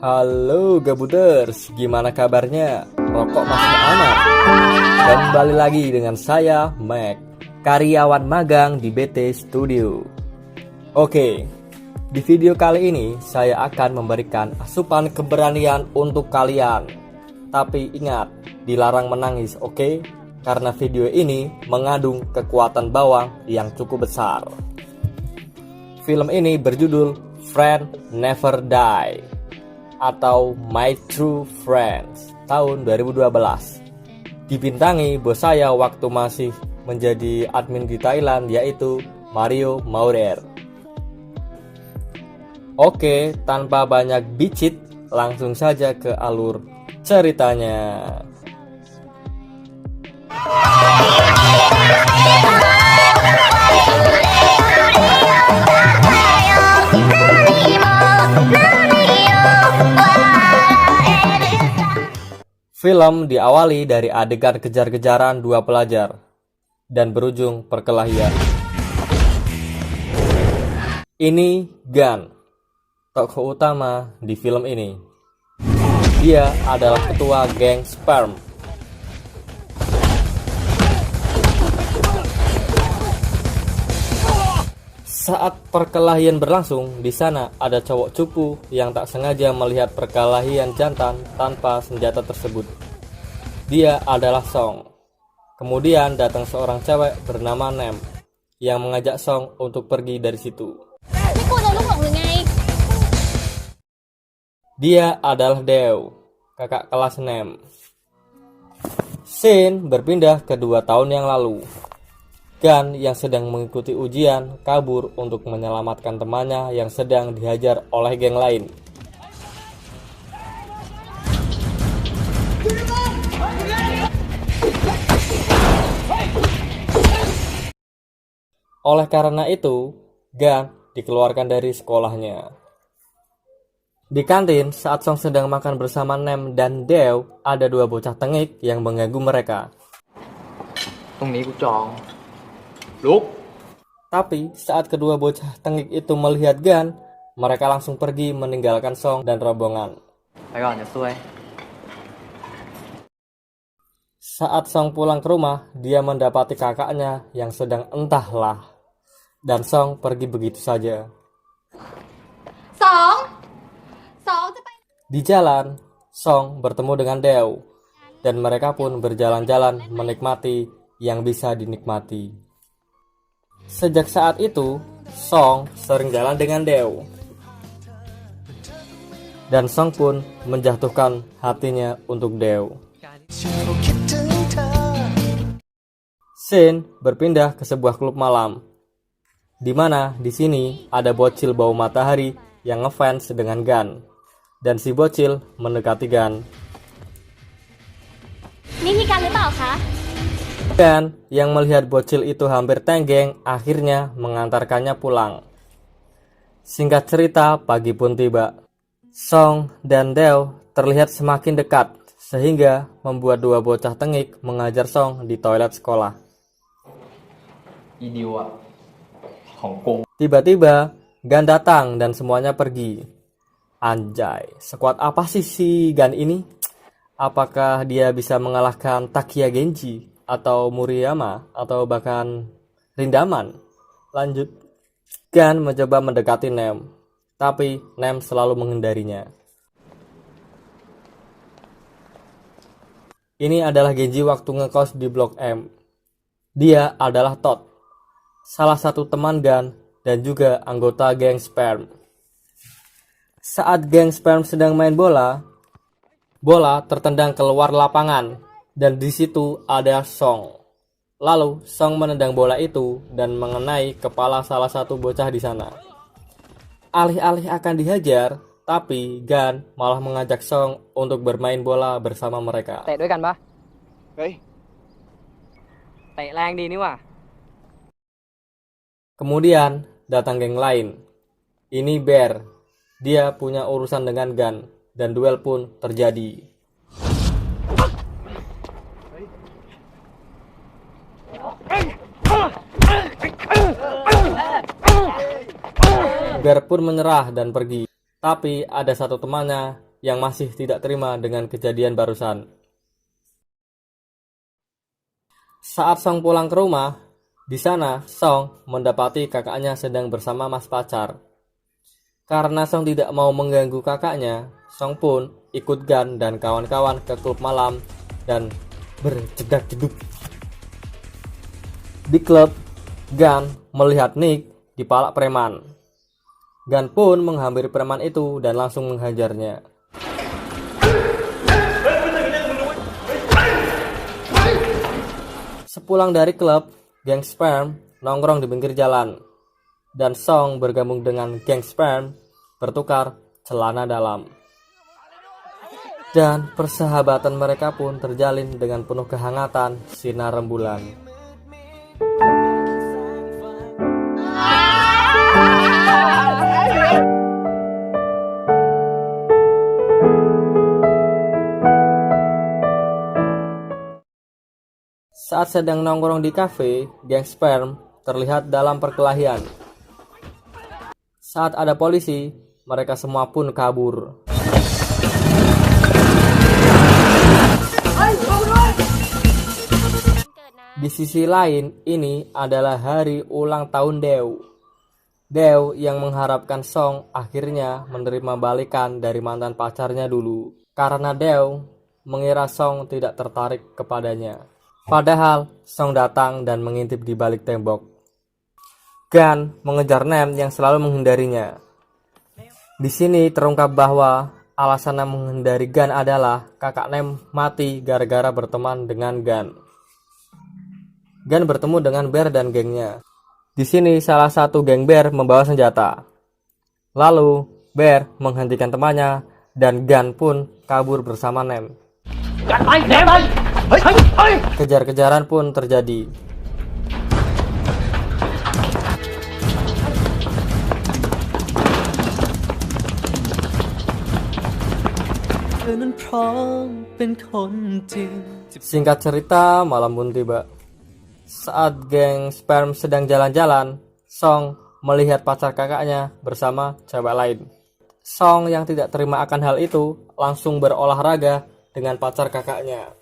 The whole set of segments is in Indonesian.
Halo Gabuters, gimana kabarnya? Rokok masih aman? Kembali lagi dengan saya, Mac, karyawan magang di BT Studio. Oke, di video kali ini saya akan memberikan asupan keberanian untuk kalian. Tapi ingat, dilarang menangis, oke? Karena video ini mengandung kekuatan bawang yang cukup besar. Film ini berjudul Friend Never Die atau My True Friends tahun 2012. Dibintangi bos saya waktu masih menjadi admin di Thailand, yaitu Mario Maurer. Oke, tanpa banyak bicit, langsung saja ke alur ceritanya. Film diawali dari adegan kejar-kejaran dua pelajar dan berujung perkelahian. Ini Gun, tokoh utama di film ini. Dia adalah ketua geng sperm. Saat perkelahian berlangsung, di sana ada cowok cupu yang tak sengaja melihat perkelahian jantan tanpa senjata tersebut. Dia adalah Song. Kemudian datang seorang cewek bernama Nem yang mengajak Song untuk pergi dari situ. Dia adalah Deo, kakak kelas Nem. Scene berpindah ke 2 tahun yang lalu. Gun yang sedang mengikuti ujian kabur untuk menyelamatkan temannya yang sedang dihajar oleh geng lain. Oleh karena itu, Gun dikeluarkan dari sekolahnya. Di kantin, saat Song sedang makan bersama Nem dan Deo, ada 2 bocah tengik yang mengganggu mereka. Tapi saat kedua bocah tengik itu melihat Gun, mereka langsung pergi meninggalkan Song dan rombongan. Saat Song pulang ke rumah, dia mendapati kakaknya yang sedang entahlah, dan Song pergi begitu saja. Di jalan, Song bertemu dengan Deo, dan mereka pun berjalan-jalan menikmati yang bisa dinikmati. Sejak saat itu, Song sering jalan dengan Deo. Dan Song pun menjatuhkan hatinya untuk Deo. Scene berpindah ke sebuah klub malam, di mana di sini ada bocil bau matahari yang ngefans dengan Gun, dan si bocil mendekati Gun. Gun yang melihat bocil itu hampir tenggeng akhirnya mengantarkannya pulang. Singkat cerita, pagi pun tiba. Song dan Deo terlihat semakin dekat sehingga membuat 2 bocah tengik mengajar Song di toilet sekolah. Tiba-tiba Gun datang dan semuanya pergi. Anjay, sekuat apa sih si Gun ini? Apakah dia bisa mengalahkan Takia Genji atau Muriyama atau bahkan Rindaman? Lanjut, Gun mencoba mendekati Nem, tapi Nem selalu menghindarinya. Ini adalah Genji waktu ngekos di Blok M. Dia adalah Todd, salah satu teman Gun dan juga anggota geng sperm. Saat geng sperm sedang main bola, bola tertendang keluar lapangan. Dan di situ ada Song. Lalu Song menendang bola itu dan mengenai kepala salah satu bocah di sana. Alih-alih akan dihajar, tapi Gun malah mengajak Song untuk bermain bola bersama mereka. Kemudian datang geng lain. Ini Bear. Dia punya urusan dengan Gun dan duel pun terjadi. Bear pun menyerah dan pergi. Tapi ada satu temannya yang masih tidak terima dengan kejadian barusan. Saat Song pulang ke rumah, di sana Song mendapati kakaknya sedang bersama mas pacar. Karena Song tidak mau mengganggu kakaknya, Song pun ikut Gun dan kawan-kawan ke klub malam dan berjedak-jeduk. Di klub, Gun melihat Nick dipalak preman. Gun pun menghampiri preman itu dan langsung menghajarnya. Sepulang dari klub, geng sperm nongkrong di pinggir jalan. Dan Song bergabung dengan geng sperm bertukar celana dalam. Dan persahabatan mereka pun terjalin dengan penuh kehangatan sinar rembulan. Saat sedang nongkrong di kafe, geng sperm terlihat dalam perkelahian. Saat ada polisi, mereka semua pun kabur. Di sisi lain, ini adalah hari ulang tahun Deo. Deo yang mengharapkan Song akhirnya menerima balikan dari mantan pacarnya dulu. Karena Deo mengira Song tidak tertarik kepadanya. Padahal Song datang dan mengintip di balik tembok. Gun mengejar Nem yang selalu menghindarinya. Di sini terungkap bahwa alasan Nem menghindari Gun adalah kakak Nem mati gara-gara berteman dengan Gun. Gun bertemu dengan Bear dan gengnya. Di sini salah satu geng Bear membawa senjata. Lalu Bear menghentikan temannya dan Gun pun kabur bersama Nem. Kejar-kejaran pun terjadi. Singkat cerita, malam pun tiba. Saat geng sperm sedang jalan-jalan, Song melihat pacar kakaknya bersama cewek lain. Song yang tidak terima akan hal itu langsung berolahraga dengan pacar kakaknya.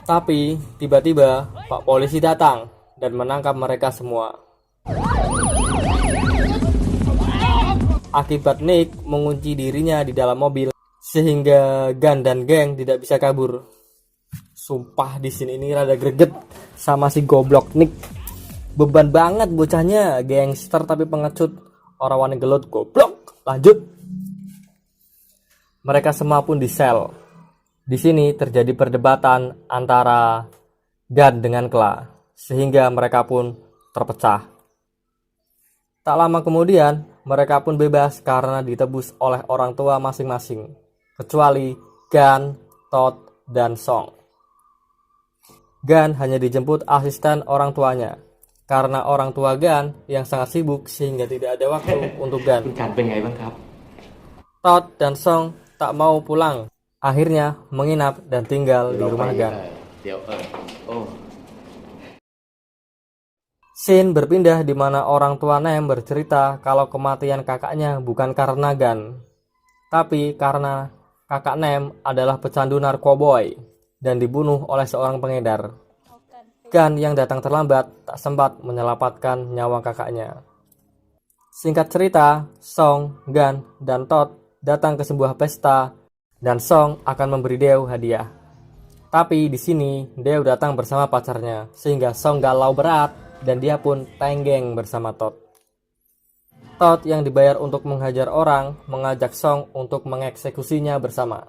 Tapi tiba-tiba Pak Polisi datang dan menangkap mereka semua. Akibat Nick mengunci dirinya di dalam mobil sehingga Gun dan geng tidak bisa kabur. Sumpah di sini ini rada greget sama si goblok Nick. Beban banget bocahnya, gangster tapi pengecut, orang wani gelut goblok. Lanjut. Mereka semua pun di sel. Di sini terjadi perdebatan antara Gun dengan Kla sehingga mereka pun terpecah. Tak lama kemudian, mereka pun bebas karena ditebus oleh orang tua masing-masing, kecuali Gun, Todd, dan Song. Gun hanya dijemput asisten orang tuanya, karena orang tua Gun yang sangat sibuk sehingga tidak ada waktu untuk Gun. Todd dan Song tak mau pulang, akhirnya menginap dan tinggal di rumah Gun. Scene berpindah di mana orang tua Nem bercerita kalau kematian kakaknya bukan karena Gun, tapi karena kakak Nem adalah pecandu narkoboy dan dibunuh oleh seorang pengedar. Gun yang datang terlambat tak sempat menyelamatkan nyawa kakaknya. Singkat cerita, Song, Gun, dan Todd datang ke sebuah pesta dan Song akan memberi Deo hadiah. Tapi di sini Deo datang bersama pacarnya sehingga Song galau berat. Dan dia pun tenggeng bersama Todd. Todd yang dibayar untuk menghajar orang mengajak Song untuk mengeksekusinya bersama.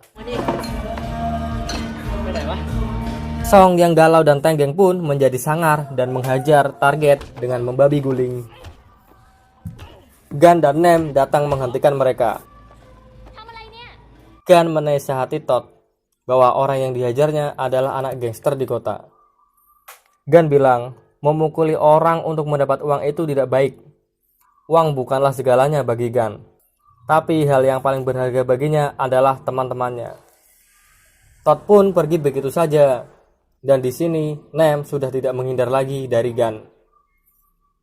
Song yang galau dan tenggeng pun menjadi sangar dan menghajar target dengan membabi guling. Gun dan Nem datang menghentikan mereka. Gun menasihati Todd bahwa orang yang dihajarnya adalah anak gangster di kota. Gun bilang, memukuli orang untuk mendapat uang itu tidak baik. Uang bukanlah segalanya bagi Gun. Tapi hal yang paling berharga baginya adalah teman-temannya. Todd pun pergi begitu saja. Dan di sini Nem sudah tidak menghindar lagi dari Gun.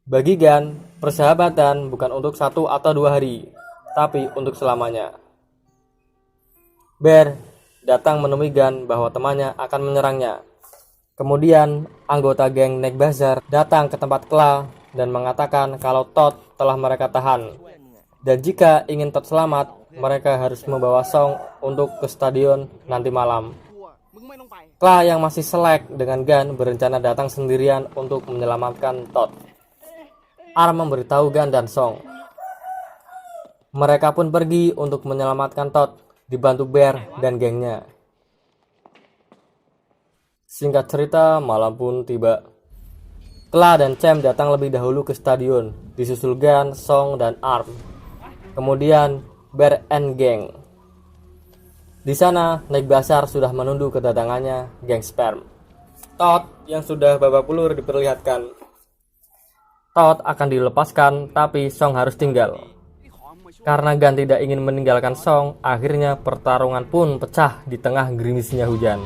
Bagi Gun, Persahabatan bukan untuk 1 atau 2 hari, tapi untuk selamanya. Bear datang menemui Gun bahwa temannya akan menyerangnya. Kemudian anggota geng Neck Bazaar datang ke tempat Kla dan mengatakan kalau Todd telah mereka tahan. Dan jika ingin Todd selamat, mereka harus membawa Song untuk ke stadion nanti malam. Kla yang masih selek dengan Gun berencana datang sendirian untuk menyelamatkan Todd. Arm memberitahu Gun dan Song. Mereka pun pergi untuk menyelamatkan Todd, dibantu Bear dan gengnya. Singkat cerita, malam pun tiba. Kla dan Cem datang lebih dahulu ke stadion, disusul Gun, Song, dan Arm. Kemudian Bear and Gang. Di sana, Neck Bazaar sudah menunggu kedatangannya geng Sperm. Todd yang sudah babak belur diperlihatkan. Todd akan dilepaskan, tapi Song harus tinggal. Karena Gun tidak ingin meninggalkan Song, akhirnya pertarungan pun pecah di tengah gerimisnya hujan.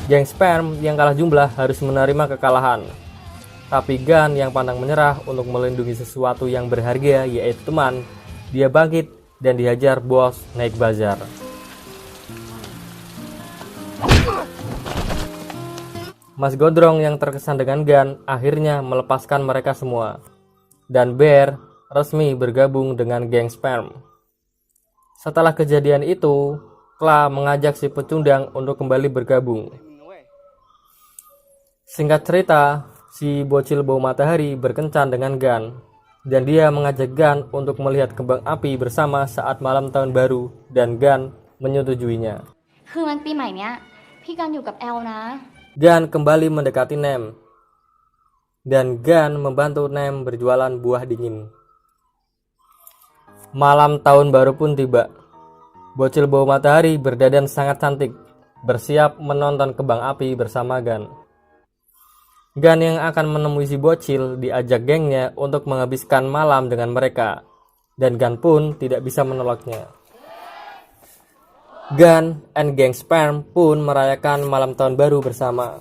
Geng Sperm yang kalah jumlah harus menerima kekalahan. Tapi Gun yang pantang menyerah untuk melindungi sesuatu yang berharga, yaitu teman, dia bangkit dan dihajar bos Neck Bazaar. Mas Gondrong yang terkesan dengan Gun akhirnya melepaskan mereka semua. Dan Bear resmi bergabung dengan geng Sperm. Setelah kejadian itu, Kla mengajak si pecundang untuk kembali bergabung. Singkat cerita, si bocil bau matahari berkencan dengan Gun, dan dia mengajak Gun untuk melihat kembang api bersama saat malam tahun baru, dan Gun menyetujuinya. Gun kembali mendekati Nem, dan Gun membantu Nem berjualan buah dingin. Malam tahun baru pun tiba. Bocil bau matahari berdandan sangat cantik, bersiap menonton kembang api bersama Gun. Gun yang akan menemui si bocil diajak gengnya untuk menghabiskan malam dengan mereka, dan Gun pun tidak bisa menolaknya. Gun and geng Sperm pun merayakan malam tahun baru bersama.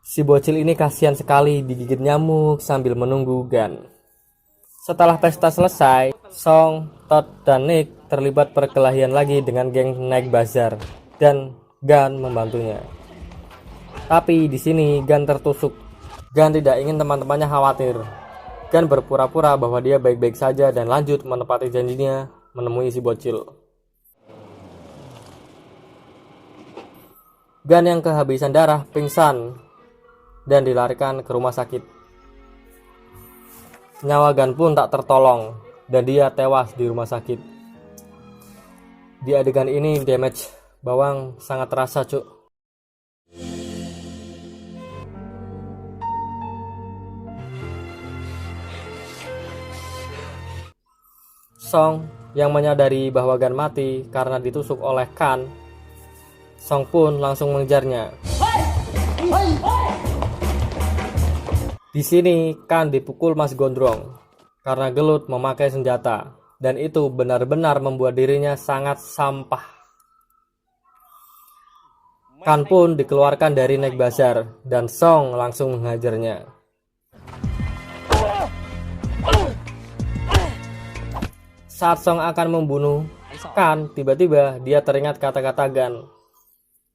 Si bocil ini kasihan sekali digigit nyamuk sambil menunggu Gun. Setelah pesta selesai, Song, Todd, dan Nick terlibat perkelahian lagi dengan geng Neck Bazaar, dan Gun membantunya. Tapi di sini Gun tertusuk. Gun tidak ingin teman-temannya khawatir. Gun berpura-pura bahwa dia baik-baik saja dan lanjut menepati janjinya menemui si bocil. Gun yang kehabisan darah pingsan dan dilarikan ke rumah sakit. Nyawa Gun pun tak tertolong dan dia tewas di rumah sakit. Di adegan ini damage bawang sangat terasa, cuk. Song yang menyadari bahwa Gun mati karena ditusuk oleh Kan, Song pun langsung mengejarnya. Di sini Kan dipukul Mas Gondrong karena gelut memakai senjata, dan itu benar-benar membuat dirinya sangat sampah. Kan pun dikeluarkan dari Neck Bazaar dan Song langsung menghajarnya. Saat Song akan membunuh Kan, tiba-tiba dia teringat kata-kata Gun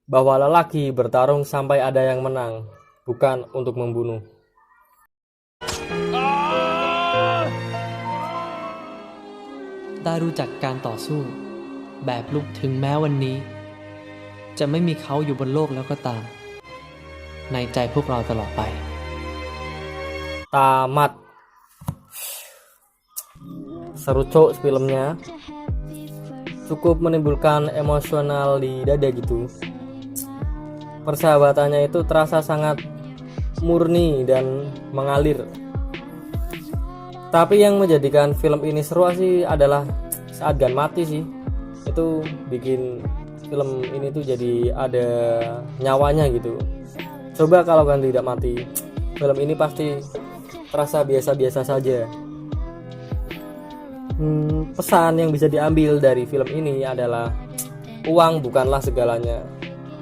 bahwa lelaki bertarung sampai ada yang menang, bukan untuk membunuh. Kita ได้รู้จักการต่อสู้แบบลุกถึงแม้วันนี้จะไม่มีเขาอยู่บนโลกแล้วก็ตามในใจพวกเราตลอดไป Tamat. Seru cok filmnya. Cukup menimbulkan emosional di dada gitu. Persahabatannya itu terasa sangat murni dan mengalir. Tapi yang menjadikan film ini seru sih adalah saat Gun mati sih. Itu bikin film ini tuh jadi ada nyawanya gitu. Coba kalau Gun tidak mati, film ini pasti terasa biasa-biasa saja. Pesan yang bisa diambil dari film ini adalah uang bukanlah segalanya,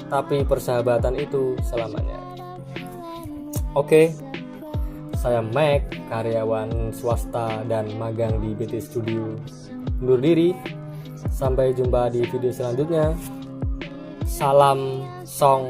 tapi persahabatan itu selamanya. Oke, saya Mac, karyawan swasta dan magang di BT Studio, undur diri. Sampai jumpa di video selanjutnya. Salam song